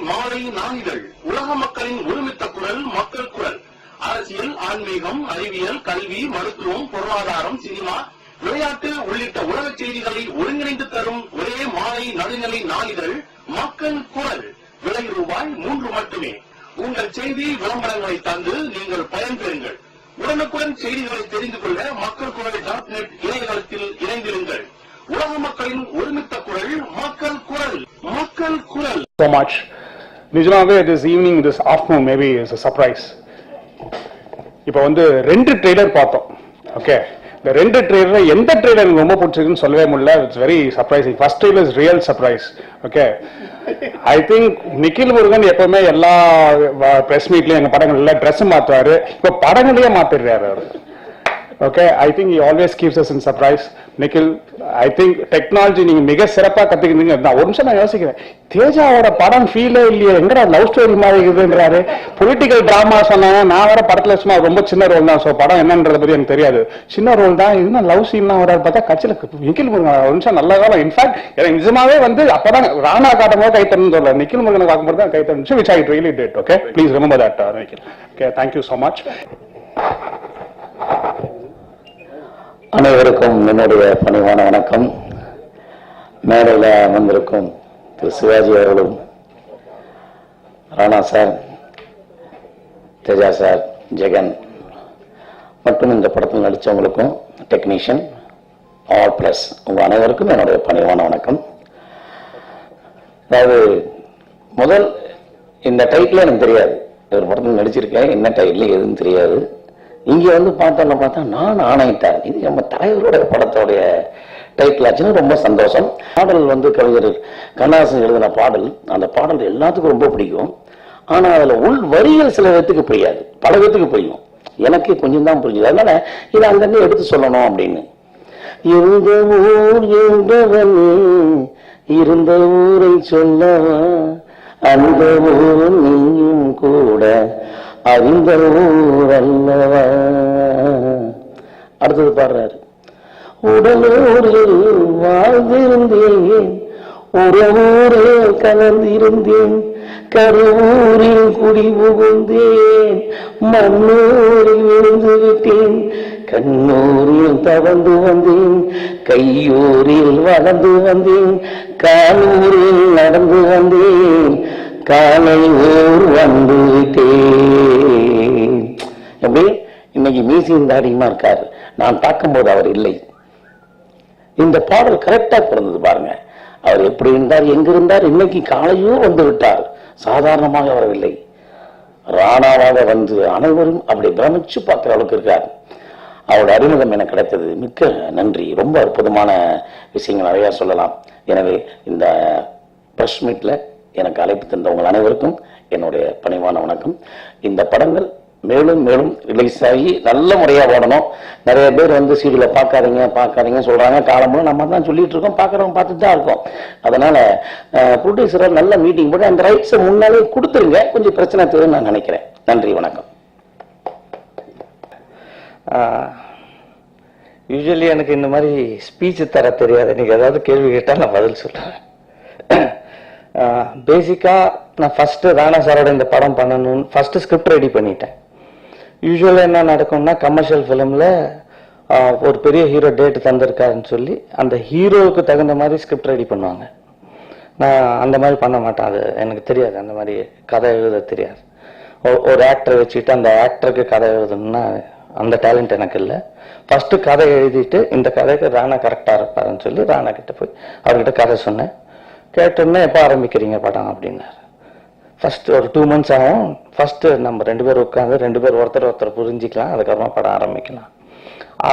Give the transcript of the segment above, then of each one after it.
மாலை நாளிதழ் உலக மக்களின் ஒருமித்த குரல் மக்கள் குரல். அரசியல், ஆன்மீகம், அறிவியல், கல்வி, மருத்துவம், பொருளாதாரம், சினிமா, விளையாட்டு உள்ளிட்ட உலக செய்திகளை ஒருங்கிணைந்து தரும் ஒரே மாலை நடுநிலை நாளிதழ் மக்கள் குரல். விலை ரூபாய் 3 மட்டுமே. உங்கள் செய்தி விளம்பரங்களை தந்து நீங்கள் பயன்பெறுங்கள். உடனுக்குடன் செய்திகளை தெரிந்து கொள்ள மக்கள் குரல் .net இணையதளத்தில் இணைந்திருங்கள். உலக மக்களின் ஒருமித்த குரல் மக்கள் குரல். மக்கள் குரல். So much. நிஜமாவே this evening, this afternoon maybe is a surprise. இப்போ வந்து 2 ட்ரெய்லர் பார்த்தோம். ஓகே, இந்த 2 ட்ரெய்லர் எந்த ட்ரெய்லர் எனக்கு ரொம்ப பிடிச்சிருக்குன்னு சொல்லவே முடியல. It's very surprising. First trailer is real surprise. Okay, I think Nikhil Murugan எப்பவுமே எல்லா பிரஸ் மீட்லயும் எங்க படங்கள்ல ட்ரெஸ் மாத்துவாரு. இப்போ படங்களையே மாத்திடுறாரு அவரு. Okay, I think he always keeps us in surprise. Nikhil, I think technology நீங்க மிக சிறப்பா கத்துக்கிட்டீங்க. நான் ஒரு நிமிஷம் யோசிக்கிறேன், தேஜாவோட படம் ஃபீலே இல்லையே, எங்கடா லவ் ஸ்டோரி மாதிரி இருக்குன்றாரு. பொலிட்டிக்கல் டிராமா சொன்னாங்க. நான் வர படத்துல சும்மா ரொம்ப சின்ன ரோல் தான். ஸோ படம் என்னன்றத பத்தி எனக்கு தெரியாது. சின்ன ரோல் தான், இன்னும் லவ் சீன்லாம் வராது. பார்த்தா கட்சியில நிக்கில் முருகன் ஒரு நிமிஷம் நல்ல காலம். இன்ஃபேக்ட் எனக்கு நிஜமாவே வந்து அப்பதான் ராணா காட்டும் போது கைத்தரணும்னு சொல்ல, நிக்கில் முருகனை பார்க்கும்போது தான் கைத்தரணும். which I really did. Okay, please remember that, Nikhil. Okay, thank you so much. அனைவருக்கும் என்னுடைய பணிவான வணக்கம். மேடையில் வந்திருக்கும் திரு சிவாஜி அவர்களும், ராணா சார், தேஜா சார், ஜெகன் மற்றும் இந்த படத்தில் நடித்தவங்களுக்கும், டெக்னீஷியன், ஆல் பிளஸ் உங்கள் அனைவருக்கும் என்னுடைய பணிவான வணக்கம். அதாவது முதல் இந்த டைட்டில் எனக்கு தெரியாது. ஒரு படத்தில் நடிச்சிருக்கேன், என்ன டைட்டில் எதுன்னு தெரியாது. இங்கே வந்து பார்த்தா நான் ஆணையிட்டார். இது நம்ம தலைவரோட படத்தோடைய டைட்டில் ஆச்சுன்னா ரொம்ப சந்தோஷம். பாடல் வந்து கவிஞர் கண்ணாசன் எழுதின பாடல். அந்த பாடல் எல்லாத்துக்கும் ரொம்ப பிடிக்கும். ஆனால் அதில் உள் வரிகள் சில பேத்துக்கு புரியாது, பல பேத்துக்கு புரியும். எனக்கு கொஞ்சம் தான் புரிஞ்சுது. அதனால இதை அங்கேருந்து எடுத்து சொல்லணும் அப்படின்னு. எந்த ஊர் என்பவன் இருந்த ஊரை சொல்லவா, அந்த ஊர் நீயும் கூட அறிந்த ஊர் அல்லவா. அடுத்தது பாடுறாரு. உடலூரில் வாழ்ந்திருந்தேன், உறவூரே கலந்திருந்தேன், கருவூரில் குடி புகுந்தேன், மண்ணூரில் விழுந்து விட்டேன், கண்ணூரில் தவந்து வந்தேன், கையூரில் வளர்ந்து வந்தேன், காலூரில் நடந்து வந்தேன், காலை ஊர் வந்து விட்டேன். எப்படி இன்னைக்கு மீசியின் தாடியமா இருக்காரு. நான் பார்க்கும்போது அவர் இல்லை. இந்த பாடல் கரெக்டா பிறந்தது பாருங்க. அவர் எப்படி இருந்தார், எங்க இருந்தார், இன்னைக்கு காலையும் வந்து விட்டார். சாதாரணமாக வரவில்லை, ராணாவாக வந்து அனைவரும் அப்படி பிரமிச்சு பார்க்கிற அளவுக்கு இருக்கார். அவருடைய அறிமுகம் எனக்கு கிடைத்தது. மிக்க நன்றி. ரொம்ப அற்புதமான விஷயங்கள் நிறைய சொல்லலாம். எனவே இந்த பிரஸ் மீட்ல எனக்கு அழைப்பு தந்த உங்கள் அனைவருக்கும் என்னுடைய பணிவான வணக்கம். இந்த படங்கள் மேலும் மேலும் ரிலீஸ் ஆகி நல்ல முறையாக ஓடணும். நிறைய பேர் வந்து சீடியில் பார்க்காதீங்க சொல்றாங்க. காலமும் நம்ம தான் சொல்லிட்டு இருக்கோம், பார்க்குறவங்க பார்த்துட்டு தான் இருக்கோம். அதனால ப்ரொடியூசராக நல்ல மீட்டிங் போட்டு அந்த ரைட்ஸை முன்னாலே கொடுத்துருங்க. கொஞ்சம் பிரச்சனை தெரியும் நான் நினைக்கிறேன். நன்றி, வணக்கம். யூஸ்வலி எனக்கு இந்த மாதிரி ஸ்பீச் தர தெரியாது. இன்னைக்கு ஏதாவது கேள்வி கேட்டால் நான் பதில் சொல்றேன். பேசிக்கா நான் ஃபர்ஸ்ட் ராணா சாரோட இந்த படம் பண்ணணும்னு ஃபர்ஸ்ட் ஸ்கிரிப்ட் ரெடி பண்ணிட்டேன். யூஸ்வலாக என்ன நடக்கும்னா, கமர்ஷியல் ஃபிலிமில் ஒரு பெரிய ஹீரோ டேட் தந்திருக்காருன்னு சொல்லி அந்த ஹீரோவுக்கு தகுந்த மாதிரி ஸ்கிரிப்ட் ரெடி பண்ணுவாங்க. நான் அந்த மாதிரி பண்ண மாட்டேன். அது எனக்கு தெரியாது, அந்த மாதிரி கதை எழுத தெரியாது. ஒரு ஆக்டரை வச்சுக்கிட்டு அந்த ஆக்டருக்கு கதை எழுதணும்னா அந்த டேலண்ட் எனக்கு இல்லை. ஃபர்ஸ்ட் கதை எழுதிட்டு இந்த கதைக்கு ராணா கரெக்டாக இருப்பாருன்னு சொல்லி ராணா கிட்ட போய் அவர்கிட்ட கதை சொன்னேன். கேட்டோன்னே எப்போ ஆரம்பிக்கிறீங்க படம் அப்படின்னாரு. ஃபர்ஸ்ட் ஒரு 2 months ஆகும். ஃபர்ஸ்ட் நம்ம 2 பேர் உட்காந்து 2 பேர் ஒருத்தர் புரிஞ்சிக்கலாம், அதுக்கப்புறமா படம் ஆரம்பிக்கலாம்.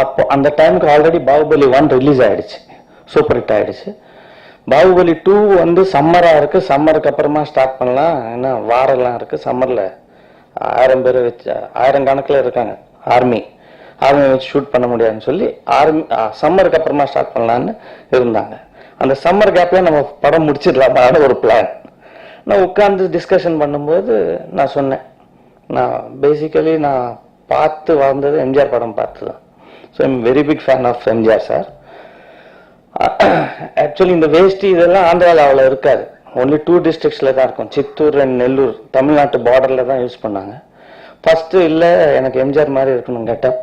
அப்போ அந்த டைமுக்கு ஆல்ரெடி பாகுபலி 1 ரிலீஸ் ஆயிடுச்சு, சூப்பர் ஹிட் ஆயிடுச்சு. பாகுபலி 2 வந்து சம்மரா இருக்கு. சம்மருக்கு அப்புறமா ஸ்டார்ட் பண்ணலாம், ஏன்னா வாரெல்லாம் இருக்கு. சம்மர்ல 1000 பேர் வச்சு 1000 கணக்கில் இருக்காங்க. ஆர்மி வச்சு ஷூட் பண்ண முடியாதுன்னு சொல்லி சம்மருக்கு அப்புறமா ஸ்டார்ட் பண்ணலான்னு இருந்தாங்க. அந்த சம்மர் கேப்ல நம்ம படம் முடிச்சிடலாம் ஒரு பிளான். நான் உட்கார்ந்து டிஸ்கஷன் பண்ணும்போது நான் சொன்னேன், நான் பேசிக்கலி நான் பார்த்து வளர்ந்தது எம்ஜிஆர் படம் பார்த்து தான். So I'm very big fan of MGR sir. Actually இந்த வேஷ்டி இதெல்லாம் ஆந்திராவில் அவ்வளோ இருக்காது. ஒன்லி 2 டிஸ்ட்ரிக்ட்ஸில் தான் இருக்கும், சித்தூர் அண்ட் நெல்லூர், தமிழ்நாட்டு பார்டரில் தான் யூஸ் பண்ணாங்க. ஃபஸ்ட்டு இல்லை எனக்கு எம்ஜிஆர் மாதிரி இருக்கணும் கெட்டப்,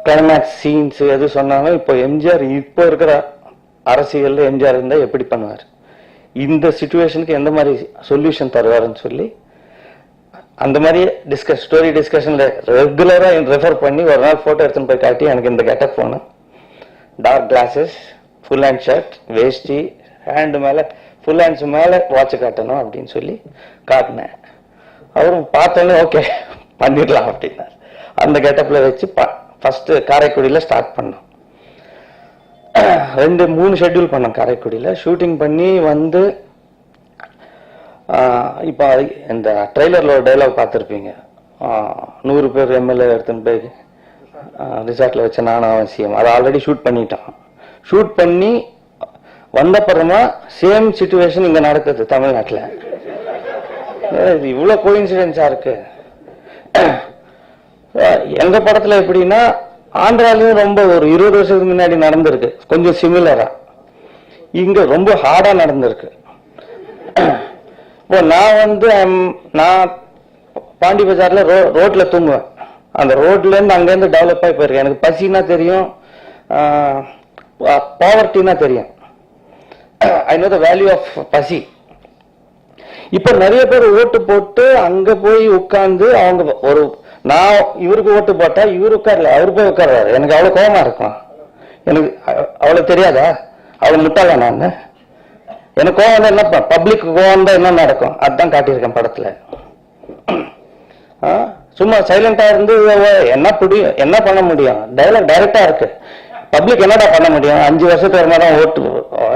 கிளைமேக்ஸ் சீன்ஸ் எது சொன்னாலும் இப்போ எம்ஜிஆர் இப்போ இருக்கிற அரசியலில் எம்ஜிஆர் இருந்தால் எப்படி பண்ணுவார், இந்த சுச்சுவேஷனுக்கு எந்த மாதிரி சொல்யூஷன் தருவாருன்னு சொல்லி அந்த மாதிரி ஸ்டோரி டிஸ்கஷனில் ரெகுலராக ரெஃபர் பண்ணி ஒரு நாள் ஃபோட்டோ எடுத்துன்னு போய் காட்டி எனக்கு இந்த கெட்டப் போனேன், dark glasses, full hand shirt, veshti, hand மேலே ஃபுல் ஹேண்ட்ஸ் மேலே வாட்ச் காட்டணும் அப்படின்னு சொல்லி காட்டினேன். அவரும் பார்த்தோன்னே ஓகே பண்ணிடலாம் அப்படின்னார். அந்த கெட்டப்பில் வச்சு ஃபஸ்ட்டு காரைக்குடியில் ஸ்டார்ட் பண்ணோம். 2-3 ஷெட்யூல் பண்ணோம் காரைக்குடியில். ஷூட்டிங் பண்ணி வந்து இப்போ இந்த ட்ரெய்லரில் ஒரு டைலாக் பார்த்துருப்பீங்க, 100 பேர் எம்எல்ஏ எடுத்துன்னு போய் ரிசார்ட்டில் வச்ச நானும் அவசியம், அதை ஆல்ரெடி ஷூட் பண்ணிட்டான். ஷூட் பண்ணி வந்தப்புறமா சேம் சிச்சுவேஷன் இங்கே நடக்குது தமிழ்நாட்டில். இவ்வளோ கோஇன்சிடென்ஸாக இருக்கு. எங்க படத்துல எப்படின்னா ஆந்திராலையும் ரொம்ப ஒரு 20 வருஷத்துக்கு முன்னாடி நடந்திருக்கு, கொஞ்சம் சிமிலரா. இங்க ரொம்ப ஹார்டா நடந்திருக்கு. இப்போ நான் பாண்டி பஜார்ல ரோட்ல தூங்குவேன். அந்த ரோட்ல இருந்து அங்கேருந்து டெவலப் ஆகி போயிருக்கேன். எனக்கு பசினா தெரியும், பாவர்ட்டினா தெரியும். I know the value of pasi. இப்ப நிறைய பேர் ஓட்டு போட்டு அங்க போய் உட்கார்ந்து அவங்க நான் இவருக்கு ஓட்டு போட்டா இவரு உட்கார்ல, அவரு போய் உட்கார்றாரு. எனக்கு அவ்வளவு கோபமா இருக்கும். எனக்கு அவ்வளவு தெரியாதா, அவ்வளவு முட்டாளா நான்? எனக்கு கோவம் தான் என்ன, பப்ளிக் கோவம் தான் என்ன நடக்கும், அதுதான் காட்டியிருக்கேன் படத்துல. சும்மா சைலண்டா இருந்து என்ன பண்ண முடியும்? டைலாக் டைரக்டா இருக்கு. பப்ளிக் என்னடா பண்ண முடியும்? 5 வருஷத்துக்கு ஒரு மாதிரி ஓட்டு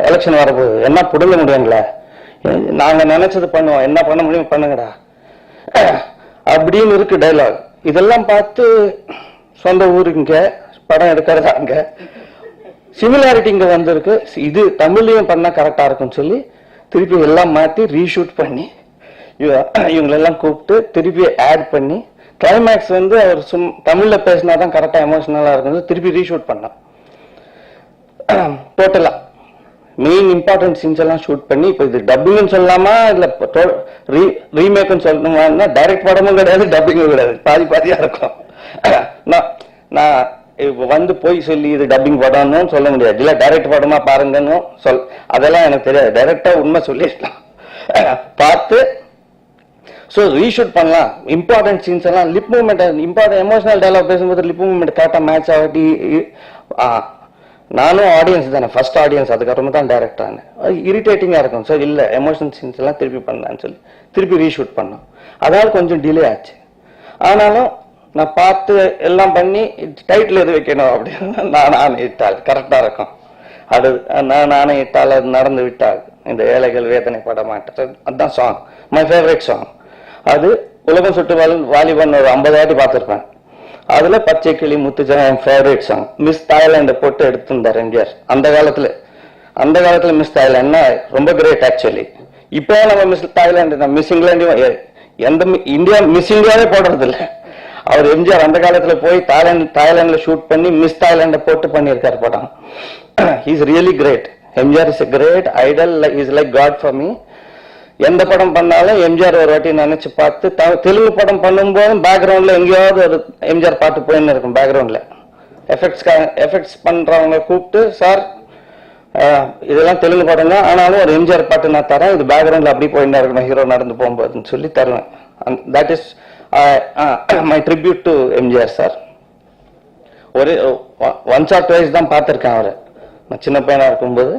எலெக்ஷன் வரப்போகுது, என்ன புடுங்க முடியுங்களா? நாங்க நினைச்சது பண்ணுவோம், என்ன பண்ண முடியும் பண்ணுங்கடா அப்படின்னு இருக்கு டைலாக். இதெல்லாம் பார்த்து சொந்த ஊருங்க படம் எடுக்கிறதா அங்க சிமிலாரிட்டி இங்க வந்திருக்கு. இது தமிழ்லயும் பண்ணா கரெக்டா இருக்கும்னு சொல்லி திருப்பி எல்லாம் மாத்தி ரீஷூட் பண்ணி இவங்களெல்லாம் கூப்பிட்டு திருப்பி ஆட் பண்ணி கிளைமேக்ஸ் வந்து அவர் தமிழ்ல பேசினாதான் கரெக்டா எமோஷனலா இருக்கும், திருப்பி ரீஷூட் பண்ணோம். டோட்டலா மெயின் இம்பார்ட்டன்ட் சீன்ஸ் எல்லாம் ஷூட் பண்ணி இப்போ இது டப்பிங்னு சொல்லலாமா இல்ல ரீமேக்னு சொல்லணுமா? டைரக்ட் படமும் கிடையாது, டப்பிங்கும் கிடையாது, பாதி பாதியா இருக்கும். நான் இப்போ வந்து போய் சொல்லி இது டப்பிங் படம்னு சொல்ல முடியாது, இல்ல டைரக்ட் படமா பாருங்கன்னு அதெல்லாம் எனக்கு தெரியாது. டைரக்டா உண்மை சொல்லிடலாம் பார்த்து. ஸோ ரீஷூட் பண்ணலாம். இம்பார்ட்டன்ட் சீன்ஸ் எல்லாம் lip movement, important emotional dialogue பேசும்போது லிப் மூவ்மெண்ட் கரெக்டா மேட்ச் ஆகட்டி. நானும் ஆடியன்ஸ் தானே, ஃபர்ஸ்ட் ஆடியன்ஸ், அதுக்கப்புறமா தான் டைரக்ட் ஆனேன். இரிட்டேட்டிங்கா இருக்கும். ஸோ இல்ல எமோஷனல் சீன்ஸ் எல்லாம் திருப்பி பண்ணலான்னு சொல்லி திருப்பி ரீஷூட் பண்ணோம். அதாவது கொஞ்சம் டிலே ஆச்சு. ஆனாலும் நான் பார்த்து எல்லாம் பண்ணி டைட்டில் எது வைக்கணும் அப்படின்னு நான் ஆணையிட்டால் கரெக்டா இருக்கும். அது நான் ஆணையிட்டால் அது நடந்து விட்டால் இந்த ஏழைகள் வேதனை பட மாட்டேன், அதுதான் சாங், மை ஃபேவரட் சாங். அது உலகம் சுட்டு வாலிபன் ஒரு 50 வாட்டி பார்த்துருப்பேன். அதுல பச்சை கிளி முத்துச்சா என் ஃபேவரட் சாங். மிஸ் தாய்லாண்டை போட்டு எடுத்திருந்தார் எம்ஜிஆர் அந்த காலத்துல மிஸ் தாய்லாண்ட்னா ரொம்ப கிரேட் ஆக்சுவலி. இப்போ நம்ம மிஸ் தாய்லாந்து, மிஸ் இங்கிலாந்து, எந்த இந்தியா மிஸ் இந்தியாவே போடுறது இல்லை. அவர் எம்ஜிஆர் அந்த காலத்துல போய் தாய்லாந்துல ஷூட் பண்ணி மிஸ் தாய்லாண்டை போட்டு பண்ணியிருக்காரு படம். He's really great. MGR is a great idol, is like God for me. எந்த படம் பண்ணாலும் எம்ஜிஆர் ஒரு வாட்டி நினைச்சு பார்த்து, தெலுங்கு படம் பண்ணும்போது பேக்ரவுண்ட்ல எங்கேயாவது ஒரு எம்ஜிஆர் பாட்டு போயின்னு இருக்கும். பேக்ரவுண்ட்ல எஃபெக்ட்ஸ் பண்றவங்க கூப்பிட்டு, சார் இதெல்லாம் தெலுங்கு படம் தான், ஆனாலும் ஒரு எம்ஜிஆர் பாட்டு நான் தரேன், இது பேக்ரவுண்ட்ல அப்படி போயின்னு இருக்கணும் ஹீரோ நடந்து போகும்போதுன்னு சொல்லி தருவேன். That is my tribute to MGR sir. ஒரு ஒன்ஸ் ஆர் ட்வைஸ் தான் பார்த்துருக்கேன் அவரை நான் சின்ன பையனா இருக்கும்போது.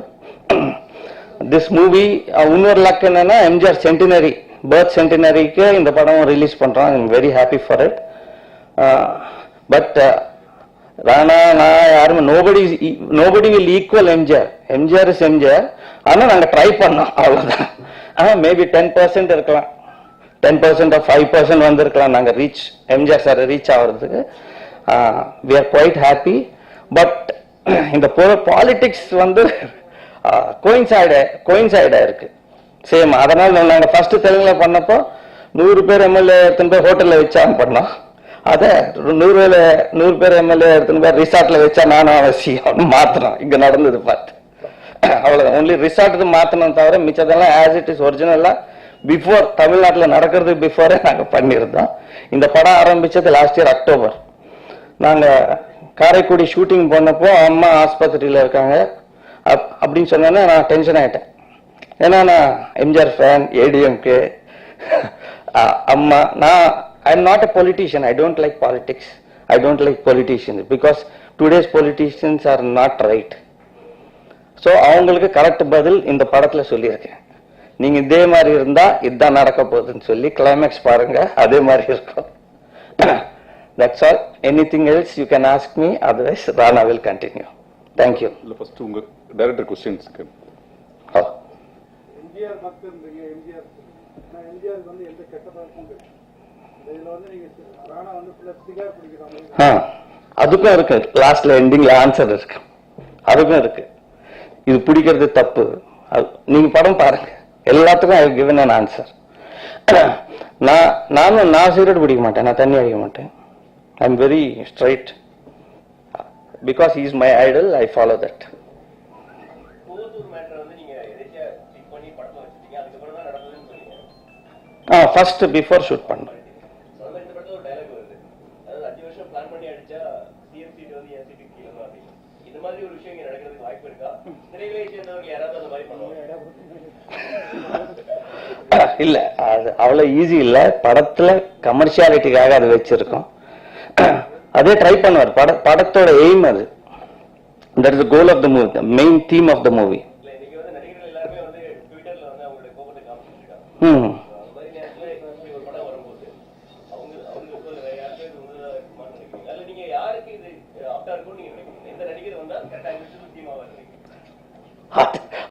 திஸ் மூவி இன்னொரு லக் என்னன்னா எம்ஜிஆர் சென்டினரி, பர்த் சென்டினரிக்கு இந்த படம் ரிலீஸ் பண்றோம். I am very happy for it. But Rana நான் யாருமே nobody will equal MGR. MGR is MGR. ஆனா நாங்க ட்ரை பண்ணோம், அவ்வளவுதான். மேபி 10% இருக்கலாம், 10% 5% வந்திருக்கலாம் நாங்க ரீச் எம்ஜிஆர் சார் ரீச் ஆகிறதுக்கு. We are quite happy. But இந்த பாலிடிக்ஸ் வந்து கோயின்சைடா இருக்கு சேம். அதனால நாங்க ஃபர்ஸ்ட் தெலுங்குல பண்ணப்போ 100 பேர் எம்எல்ஏ எடுத்துன்னு போய் ஹோட்டல்ல வச்சா பண்ணோம். அத 100 பேர் எம்எல்ஏ எடுத்துன்னு போய் ரிசார்ட்ல வச்சா நானும் அவசியம் மாத்திரம் இங்க நடந்தது பார்த்து. அவ்வளவுதான். ஒன்லி ரிசார்ட் மாத்தணும் தவிர மிச்சதெல்லாம் ஆஸ் இட் இஸ் ஒரிஜினலா பிஃபோர் தமிழ்நாட்டில் நடக்கிறதுக்கு பிஃபோரே நாங்கள் பண்ணியிருந்தோம். இந்த படம் ஆரம்பிச்சது லாஸ்ட் இயர் அக்டோபர். நாங்கள் காரைக்குடி ஷூட்டிங் போனப்போ அம்மா ஆஸ்பத்திரியில் இருக்காங்க அப்படின்னு சொன்னோன்னே நான் டென்ஷன் ஆகிட்டேன். ஏன்னா நான் எம்ஜிஆர் ஃபேன், ஏடிஎம்கே. அம்மா நான் I am not a politician. I don't like politics. I don't like politicians because today's politicians are not right. So அவங்களுக்கு கரெக்ட் பதில் இந்த படத்தில் சொல்லியிருக்கேன். நீங்க இதே மாதிரி இருந்தா இதுதான் நடக்க போகுதுன்னு சொல்லி கிளைமேக்ஸ் பாருங்க, அதே மாதிரி இருக்கும். That's all. Anything else you can ask me, otherwise Rana will continue. Thank you. First உங்க டைரக்டர் क्वेश्चंस க்கு எம்ஜிஆர் பக்தன்றீங்க. எம்ஜிஆர் வந்து எந்த கெட்ட பழக்கமும் இல்லை. இதுல வந்து நீங்க ராணா வந்து பிளஸ் சிகார் குடிக்கிறாங்க. அதுக்கும் இருக்கு. லாஸ்ட்ல எண்டிங்ல ஆன்சர் இருக்கு. அதுக்கும் இருக்கு. இது பிடிக்கிறது தப்பு. நீங்க படம் பாருங்க, எல்லாத்துக்கும் ஐ கிவன் an answer. நான் சிகரெட் பிடிக்க மாட்டேன், நான் தண்ணி அடிக்க மாட்டேன். I am very straight because he is my idol. I follow that. First before shoot பண்ணேன். இல்ல, அது அவ்வளவு ஈஸி இல்ல. படத்துல கமர்ஷியாலிட்டிக்காக அது வச்சிருக்கோம். அதே ட்ரை பண்ணுவார். படத்தோட எய்ம் அது. That is the goal of the movie, the main theme of the movie.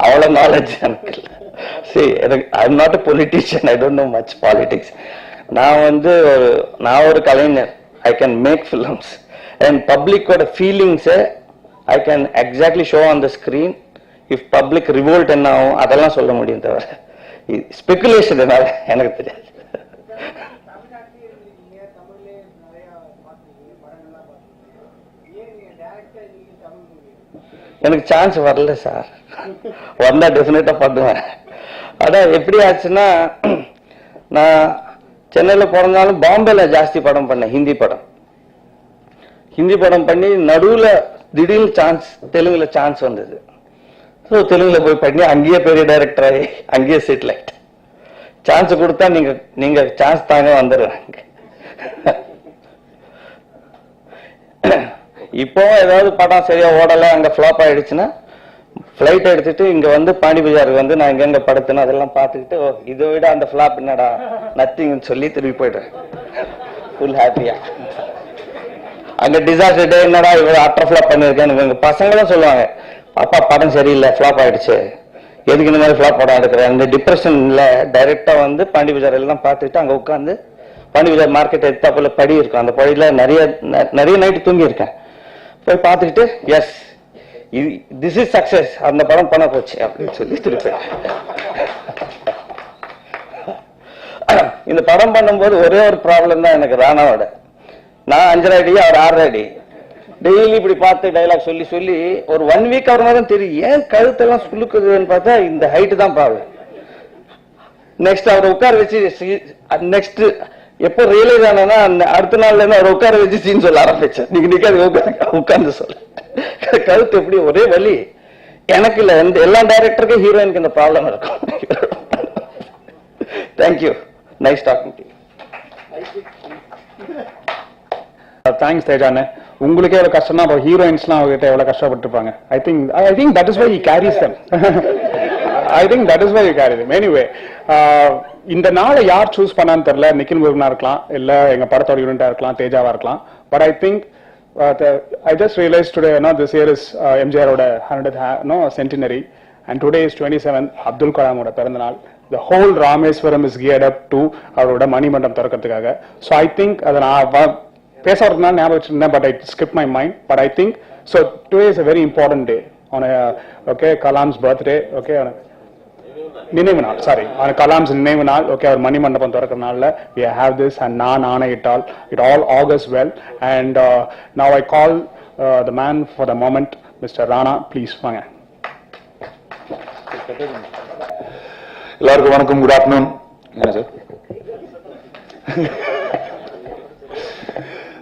அவ்வளவு நாலேஜ் எனக்கு இல்லை. See, I'm not a politician. I don't know much politics. நான் ஒரு கலைஞர். I can make films and public ஓட feelings I can exactly show on the screen. If public revolt என்ன ஆகும் அதெல்லாம் சொல்ல முடியும் தவிர ஸ்பெகுலேஷன் எனக்கு தெரியாது. எனக்கு சான்ஸ் வரல சார். வந்தா டெஃபினட்டா பண்ணுவேன். அதான் எப்படி ஆச்சுன்னா, நான் சென்னையில் பிறந்தாலும் பாம்பேல ஜாஸ்தி படம் பண்ணேன். ஹிந்தி படம் பண்ணி நடுவில் திடீர்னு சான்ஸ் தெலுங்குல சான்ஸ் வந்தது. ஸோ தெலுங்குல போய் பண்ணி அங்கேயே பெரிய டைரக்டர் ஆகி அங்கேயே செட்டில் ஆயிட்டேன். சான்ஸ் கொடுத்தா நீங்க சான்ஸ் தாங்க வந்துடுறாங்க. இப்போ ஏதாவது படம் சரியா ஓடலை, அங்க ஃபிளாப் ஆயிடுச்சுன்னா ஃபிளைட் எடுத்துட்டு இங்க வந்து பாண்டி பஜாருக்கு வந்து நான் எங்க படுத்துன்னு அதெல்லாம் பார்த்துக்கிட்டு இதை விட அந்த ஃபிளாப் என்னடா நத்திங்னு சொல்லி திரும்பி போயிடுறேன். ஃபுல் ஹாப்பியா. அங்க டிசாஸ்டர் டே என்னடா இவ்வளவு அட்டர் ஃபிளாப் பண்ணிருக்கேன்னு எங்க பசங்க தான் சொல்லுவாங்க, அப்பா படம் சரியில்லை, ஃபிளாப் ஆயிடுச்சு, எதுக்கு இந்த மாதிரி ஃபிளாப் படம் எடுக்கிறேன். அந்த டிப்ரெஷன்ல டைரக்டா வந்து பாண்டி பஜார் எல்லாம் பார்த்துக்கிட்டு அங்க உட்காந்து பாண்டி பஜார் மார்க்கெட் எடுத்தாப்புல படி இருக்கும். அந்த படியில நிறைய நைட்டு தூங்கி இருக்கேன். போய் பார்த்துக்கிட்டு எஸ் திஸ் இஸ் சக்சஸ், அந்த படம் பண்ண போச்சு அப்படின்னு சொல்லி திருப்பேன். இந்த படம் பண்ணும்போது ஒரே ஒரு ப்ராப்ளம் தான் எனக்கு ராணாவோட. நான் 5.5 அடி, அவர் 6.5 அடி. டெய்லி இப்படி பார்த்து டைலாக் சொல்லி சொல்லி ஒரு 1 வீக் அவர் மாதிரி தெரியும். ஏன் கழுத்தெல்லாம் சுழுக்குதுன்னு பார்த்தா இந்த ஹைட்டு தான் ப்ராப்ளம். நெக்ஸ்ட் அவரை உட்கார வச்சு நெக்ஸ்ட் எப்போ ரியலைஸ் ஆனா அடுத்த நாள்ல இருந்து அவர் உட்கார வச்சு சீன் சொல்ல ஆரம்பிச்சேன். நீங்க நிக்காது உட்கார்ந்து சொல்ல. கழுத்து எப்படி ஒரே வலி எனக்கு இல்ல, எல்லா டைரக்டருக்கும் ஹீரோயினுக்கு இந்த ப்ராப்ளம் இருக்கும். Thank you. Nice talking to you. Thanks தேஜானே. உங்களுக்கே எவ்வளவு கஷ்டம்னா அப்போ ஹீரோயின்ஸ்லாம் அவங்ககிட்ட எவ்வளவு கஷ்டப்பட்டு இருப்பாங்க. I think that is why he carries them. I think that is why you carry them. Anyway, இந்த நாளை யார் சூஸ் பண்ணான்னு தெரியல. நிக்கில் முருகனா இருக்கலாம், இல்ல எங்க படத்தோட யூனிட்டா இருக்கலாம், தேஜாவா இருக்கலாம். But I think I just realized today, this year is MJR oda 100th centenary, and today is 27th Abdul Kalam oda பிறந்த நாள். The whole Rameswaram is geared up to அவரோட மணிமண்டபம் திறக்கிறதுக்காக. So I think அதை நான் பேச வரதுனால ஞாபகம் வச்சிருந்தேன், but I skipped my mind. But I think so today is a very important day on Kalam's birthday. நினைவு நாள், சாரி, கலாம்ஸ் நினைவு நாள். அவர் மணிமண்டபம் திறக்கிற நாள்ல we have this and Naan, Aanaiyittal, it all augurs well. And now I call the man for the moment, Mr. Rana, please வாங்க. எல்லாருக்கும் வணக்கம், குட் ஆஃப்டர்நூன். என்ன sir?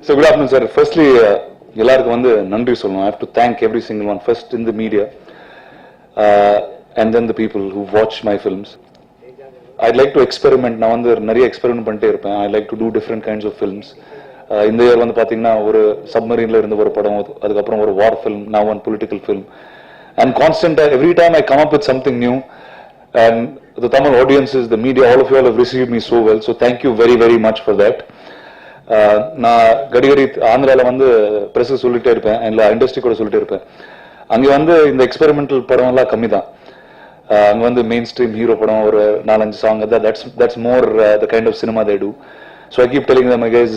So good afternoon, sir. Firstly, எல்லாருக்கும் வந்து நன்றி சொல்லணும். I have to thank every single one. First in the media, and then the people who watch my films. I'd like to experiment. நான் வந்து நிறைய experiment பண்ணிட்டே இருப்பேன். I like to do different kinds of films. இந்த year வந்து பாத்தீங்கன்னா ஒரு சப்மரீன்ல இருந்து ஒரு படம், அதுக்கப்புறம் ஒரு வார் film, now one political film. And constant, every time I come up with something new, and the Tamil audiences, the media, all of you all have received me so well. So thank you very, very much for that. நான் கடிகடி ஆந்திராவில் வந்து press சொல்லிட்டே இருப்பேன், இல்லை industry கூட சொல்லிட்டே இருப்பேன். அங்கே வந்து இந்த எக்ஸ்பெரிமெண்டல் படம் எல்லாம் கம்மி தான். அங்கே வந்து மெயின் ஸ்ட்ரீம் ஹீரோ படம் ஒரு 4-5 song, that's more the kind of cinema they do. So I keep telling them, guys,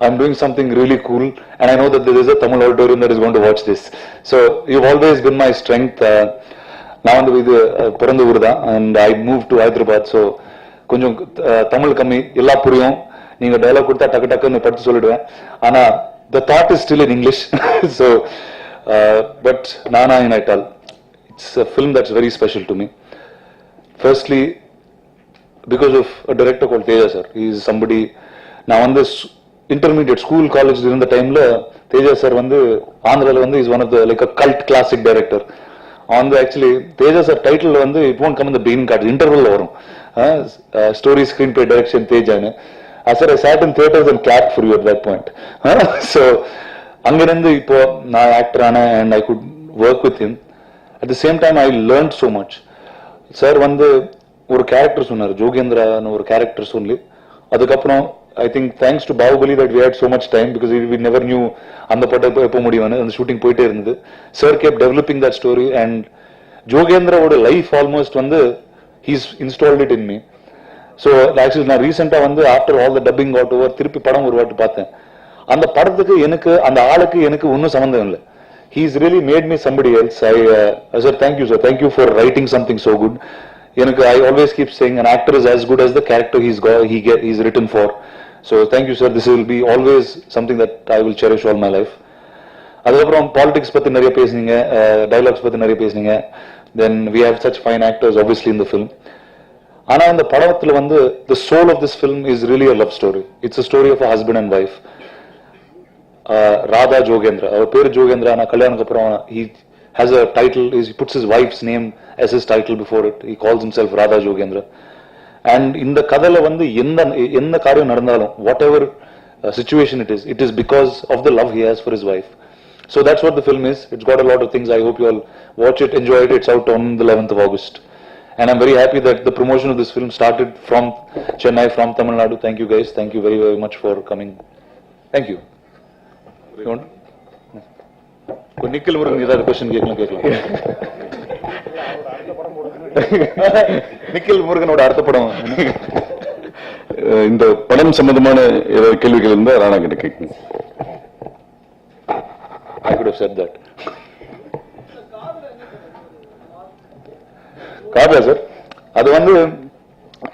I'm doing something really cool, and I know that there is a Tamil auditorium that is going to watch this. So you've always been my strength. நான் வந்து இது பிறந்த ஊர் தான், and I moved to Hyderabad. So கொஞ்சம் தமிழ் கம்மி, எல்லாம் புரியும். நீங்க டயலாக் கொடுத்தா டக்கு டக்குன்னு படிச்சு சொல்லிடுவேன். ஆனா the thought is still in English. So but Aanaiyittal, it's a film that's very special to me. Firstly, because of a director called Teja sir. He is somebody, நான் வந்து இன்டர்மீடியட் ஸ்கூல் காலேஜ் இருந்த டைம்ல Teja sir வந்து ஆந்திரால வந்து is one of the like a cult classic director. வந்து actually Teja sir title வந்து it won't come இந்த பிகினிங் கார்டு, இன்டர்வல்ல வரும் ஸ்டோரி ஸ்கிரீன் பிளே டைரக்ஷன் தேஜான்னு. Sir I sat in theatres and clap for you at that point. So அங்கிருந்து இப்போ நான் actor ஆனேன், and I could work with him. At the same time I learn so much. Sir வந்து ஒரு character சொன்னார், ஜோகேந்திரான்னு ஒரு character சொல்லி. அதுக்கப்புறம் I think thanks to Bahubali that we had so much time, because we never knew அந்த படம் எப்போ முடியும்னு. அந்த ஷூட்டிங் போயிட்டே இருந்தது. Sir kept developing that story, and ஜோகேந்திராவோட லைஃப் ஆல்மோஸ்ட் வந்து he's installed it in me. So actually நான் ரீசெண்டா வந்து after all the dubbing got over திருப்பி படம் ஒரு வாட்டி பார்த்தேன். அந்த படத்துக்கு எனக்கு அந்த ஆளுக்கு எனக்கு ஒன்றும் சம்பந்தம் இல்லை. He's really made me somebody else. Sir, thank you, sir. Thank you for writing something so good. எனக்கு I always keep saying an actor is as good as the character he's written for. So thank you, sir. This will be always something that I will cherish all my life. அதுக்கப்புறம் politics பத்தி நிறைய பேசுனீங்க, dialogues பத்தி நிறைய பேசுனீங்க. Then we have such fine actors obviously in the film. ஆனா இந்த படத்துல வந்து the soul of this film is really a love story. It's a story of a husband and wife. Radha Jogendra, அவர் பேரு ஜோகேந்திரா. நான் கல்யாணத்துக்கு அப்புறம் he has a title, he puts his wife's name as his title before it. He calls himself Radha Jogendra. And இந்த கதையில வந்து எந்த காரியம் நடந்தாலும், whatever situation it is because of the love he has for his wife. So that's what the film is. It's got a lot of things. I hope you all watch it, enjoy it. It's out on the 11th of August. And I'm very happy that the promotion of this film started from Chennai, from Tamil Nadu. Thank you guys. Thank you very, very much for coming. Thank you. You want? nikil Murugan ஏதாவது question கேட்கலாம். நிக்கில் முருகனோட அடுத்த படம், இந்த படம் சம்பந்தமான ஏதாவது கேள்விகள் இருந்தா ராணா கிட்ட கேட்குங்க. I could have said that. காதா சார், அது வந்து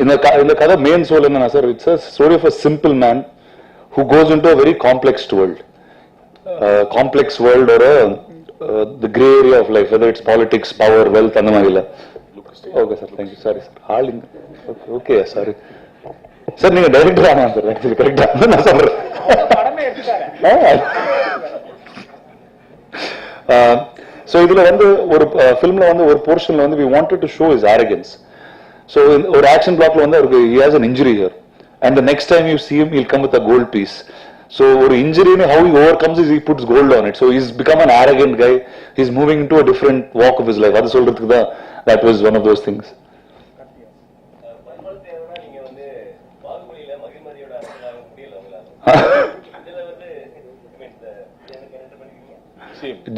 இந்த கதை மெயின் சோல் என்னன்னா sir, it's a story of a simple man who goes into a very complex world. Complex world or the gray area of life, whether it's politics, power, wealth, அந்த மாதிரி இல்ல. Okay sir, thank you. Sorry sir, ஆளுங்க. Okay sorry sir, நீங்க director ஆனா sir, actually கரெக்டா நான் சொல்றேன். So இதுல வந்து ஒரு ஃபிலிம்ல வந்து ஒரு போர்ஷன்ல வந்து we wanted to show his arrogance. So ஒரு ஆக்ஷன் பிளாக்ல வந்து அவருக்கு he has an injury here, and the next time you see him he'll come with a gold piece. So ஒரு injury-னு how he overcomes is he puts gold on it. So he's become an arrogant guy. He's moving into a different walk of his life. அது சொல்றதுக்கு தான் that was one of those things.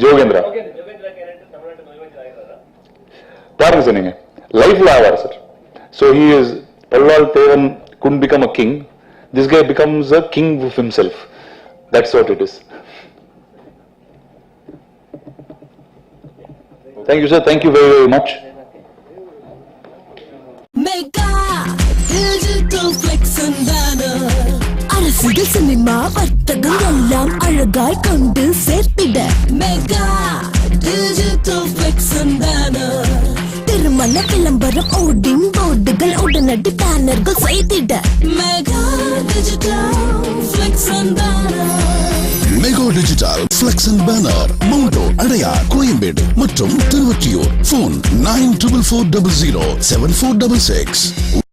Jogendra பாருங்க sir, நீங்க லைஃப்ல ஆவார் sir. So he is பல்லால் தேவன் couldn't become a king. This guy becomes a king of himself. That's what it is. Thank you, sir. Thank you very, very much. Mega digital flex and banner. அரசியல் சினிமா வர்த்தகம் எல்லாம் அழகாய் கொண்டு சேர்த்திட mega digital flex and banner. திருமண விளம்பரம் ஓடின் போர்டுகள் உடனடி பேனர்கள் செய்திட mega digital flex and mega digital flex and banner மவுண்டோ அடையார் கோயம்பேடு மற்றும் திருவொற்றியூர். போன் 9440074666.